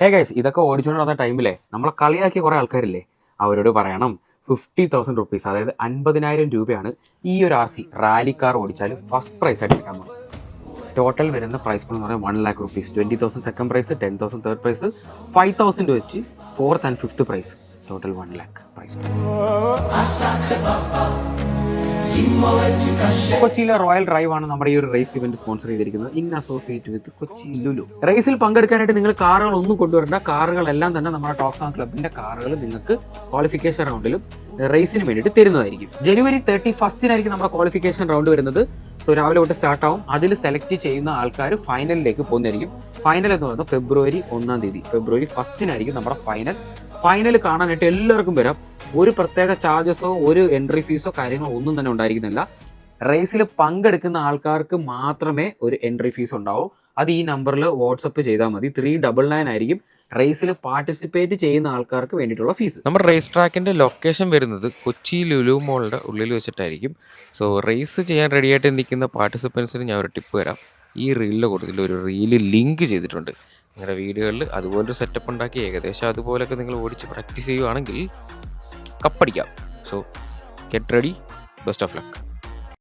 Hey guys, ഇതൊക്കെ ഓടിച്ചുകൊണ്ട് വന്ന ടൈമിലെ നമ്മളെ കളിയാക്കിയ കുറേ ആൾക്കാരില്ലേ, അവരോട് പറയണം 50,000 റുപ്പീസ്, അതായത് 50,000 രൂപയാണ് ഈ ഒരു RC റാലി കാർ ഓടിച്ചാൽ ഫസ്റ്റ് പ്രൈസ് ആയിട്ട് കിട്ടാൻ പോകുന്നത്. ടോട്ടൽ വരുന്ന പ്രൈസ് എന്ന് പറയുന്നത് 1 lakh rupees. 20,000 second prize, 10,000 third prize, 5,000 വെച്ച് fourth and fifth prize, total 1 lakh prize. കൊച്ചിയിലെ റോയൽ ഡ്രൈവ് ആണ് നമ്മുടെ ഈ ഒരു റേസ് ഇവന്റ് സ്പോൺസർ ചെയ്തിരിക്കുന്നത് in associate with Kochi Lulu. റേസിൽ പങ്കെടുക്കാനായിട്ട് നിങ്ങൾ കാറുകൾ ഒന്നും കൊണ്ടുവരേണ്ട, കാറുകളെല്ലാം തന്നെ നമ്മുടെ ടോക്സ് ഓൺ ക്ലബിന്റെ കാറുകൾ നിങ്ങൾക്ക് ക്വാളിഫിക്കേഷൻ റൗണ്ടിലും റേസിന് വേണ്ടിയിട്ട് തരുന്നതായിരിക്കും. January 31 നമ്മുടെ ക്വാളിഫിക്കേഷൻ റൗണ്ട് വരുന്നത്. സോ രാവിലെ തൊട്ട് സ്റ്റാർട്ട് ആവും. അതിൽ സെലക്ട് ചെയ്യുന്ന ആൾക്കാർ ഫൈനലിലേക്ക് പോകുന്നതായിരിക്കും. ഫൈനൽ എന്ന് പറയുന്നത് February 1 February 1 നമ്മുടെ ഫൈനൽ കാണാനായിട്ട് എല്ലാവർക്കും വരാം. ഒരു പ്രത്യേക ചാർജസോ ഒരു എൻട്രി ഫീസോ കാര്യങ്ങളോ ഒന്നും തന്നെ ഉണ്ടായിരിക്കുന്നില്ല. റേസിൽ പങ്കെടുക്കുന്ന ആൾക്കാർക്ക് മാത്രമേ ഒരു എൻട്രി ഫീസ് ഉണ്ടാവൂ. അത് ഈ നമ്പറിൽ വാട്സപ്പ് ചെയ്താൽ മതി. 399 ആയിരിക്കും റേസിൽ പാർട്ടിസിപ്പേറ്റ് ചെയ്യുന്ന ആൾക്കാർക്ക് വേണ്ടിയിട്ടുള്ള ഫീസ്. നമ്മുടെ റേസ് ട്രാക്കിൻ്റെ ലൊക്കേഷൻ വരുന്നത് കൊച്ചി ലുലു മോളുടെ ഉള്ളിൽ വെച്ചിട്ടായിരിക്കും. സോ റേസ് ചെയ്യാൻ റെഡിയായിട്ട് നിൽക്കുന്ന പാർട്ടിസിപ്പൻസിന് ഞാൻ ഒരു ടിപ്പ് തരാം. ഈ റീലിൻ്റെ കൂട്ടത്തിൽ ഒരു റീല് ലിങ്ക് ചെയ്തിട്ടുണ്ട്. നിങ്ങളുടെ വീടുകളിൽ അതുപോലൊരു സെറ്റപ്പ് ഉണ്ടാക്കി ഏകദേശം അതുപോലൊക്കെ നിങ്ങൾ ഓടിച്ച് പ്രാക്ടീസ് ചെയ്യുകയാണെങ്കിൽ കപ്പടിക്കാം. So get ready, best of luck.